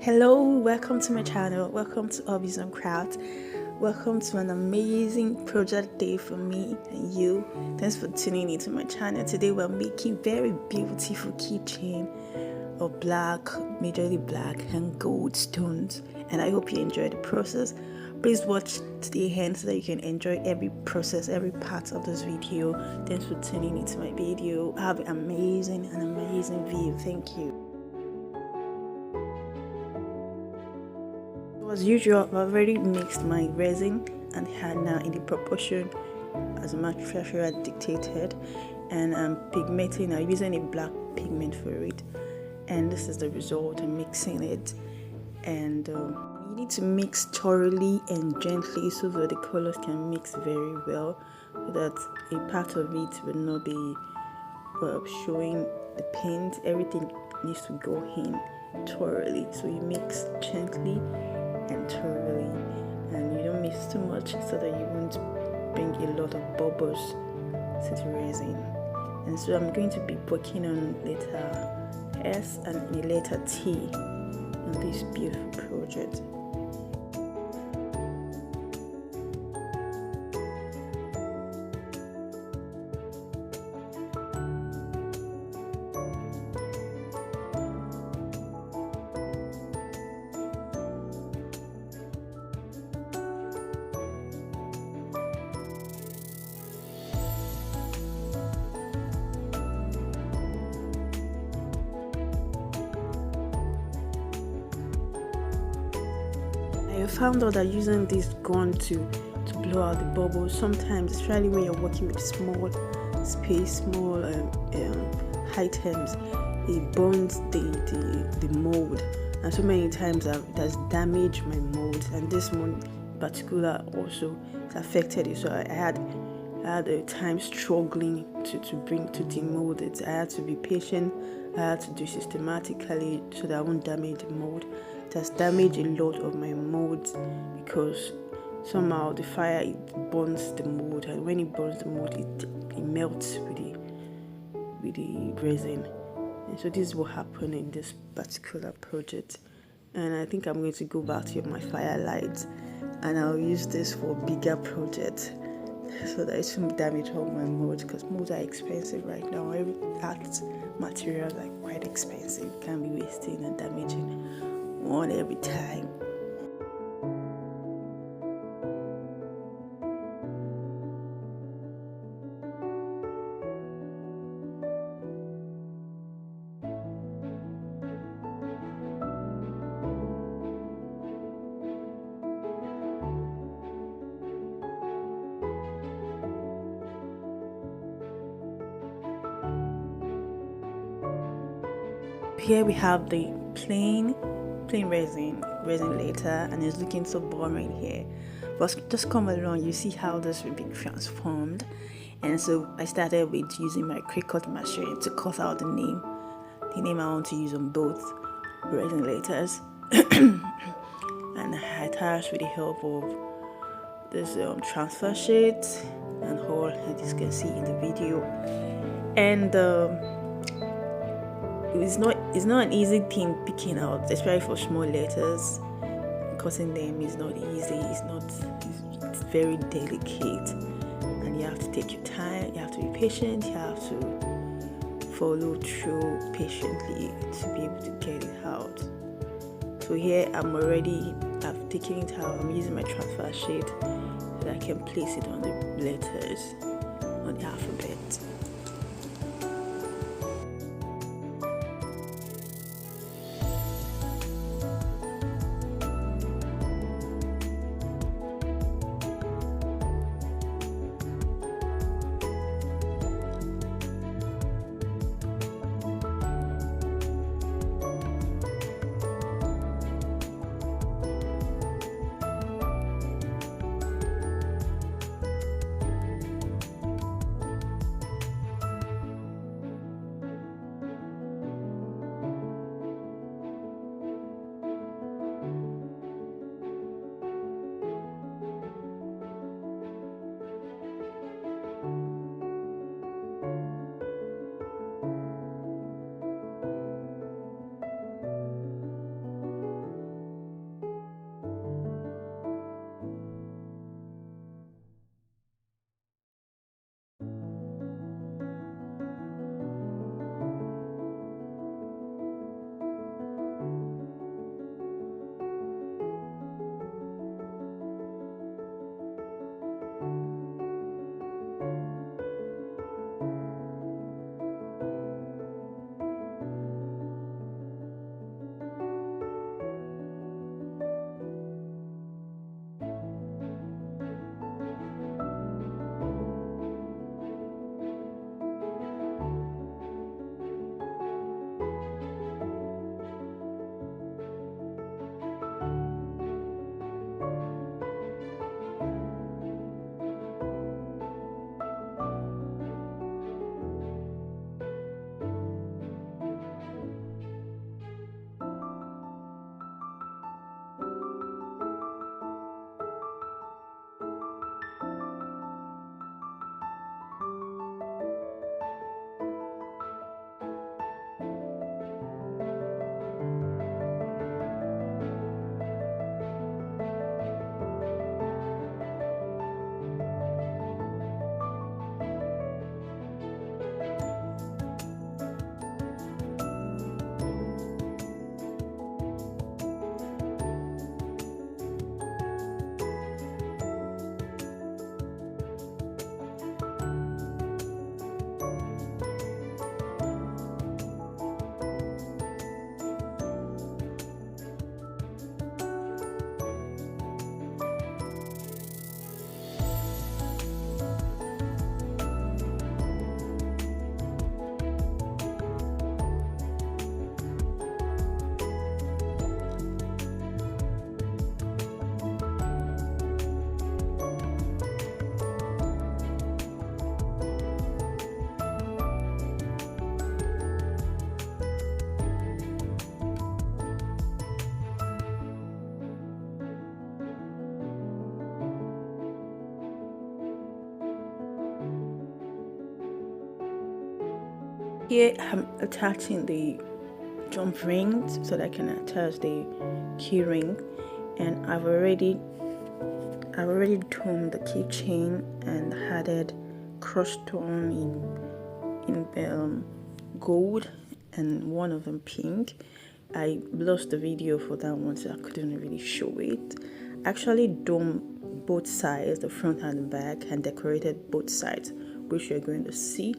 Hello, welcome to my channel. Welcome to Hobbies and Crafts. Welcome to an amazing project day for me and you. Thanks for tuning into my channel. Today we're making very beautiful keychain of black, majorly black and gold stones. And I hope you enjoy the process. Please watch to the end so that you can enjoy every process, every part of this video. Thanks for tuning into my video. Have an amazing view. Thank you. As usual, I've already mixed my resin and had now in the proportion as a manufacturer dictated, and I'm pigmenting. I'm using a black pigment for it, and this is the result. I'm mixing it, and you need to mix thoroughly and gently so that the colors can mix very well, so that a part of it will not be showing the paint. Everything needs to go in thoroughly, so you mix gently and thoroughly, and you don't mix too much so that you won't bring a lot of bubbles to the resin. And so I'm going to be working on letter S and a letter T on this beautiful project. I found out that using this gun to blow out the bubbles, sometimes, especially when you're working with small space, small items, it burns the mold, and so many times it has damaged my mold, and this one in particular also affected it. So I had a time struggling to demold it. I had to be patient. I had to do systematically so that I won't damage the mold. It has damaged a lot of my molds because somehow the fire, it burns the mold, and when it burns the mold, it melts with the resin. And so this is what happened in this particular project. And I think I'm going to go back to my firelight, and I'll use this for a bigger project so that it won't damage all my molds, because molds are expensive right now. Every art materials are quite expensive. You can't be wasting and damaging one every time. Here we have the plain resin later, and it's looking so boring here, but just come along, you see how this will be transformed. And so I started with using my quick cut machine to cut out the name I want to use on both resin laters. And I attached with the help of this transfer sheet and all, as you can see in the video. And it's not an easy thing picking out, especially for small letters. Cutting them is not easy. It's very delicate, and you have to take your time. You have to be patient. You have to follow through patiently to be able to get it out. So here I've taken it out. I'm using my transfer sheet so that I can place it on the letters on the alphabet. Here I'm attaching the jump rings so that I can attach the key ring, and I've already done the keychain and added crushed stone in gold and one of them pink. I lost the video for that one, so I couldn't really show it. Actually done both sides, the front and the back, and decorated both sides, which you're going to see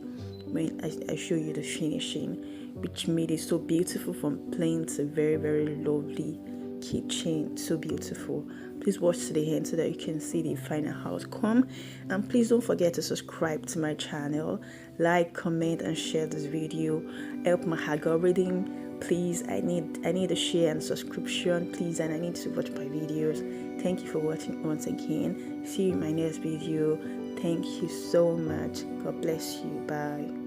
when I show you the finishing, which made it so beautiful from plain to very, very lovely keychain. So beautiful. Please watch to the end so that you can see the final outcome, and please don't forget to subscribe to my channel, like, comment and share this video. Help my algorithm, please. I need a share and subscription, please, and I need to watch my videos. Thank you for watching once again. See you in my next video. Thank you so much. God bless you. Bye.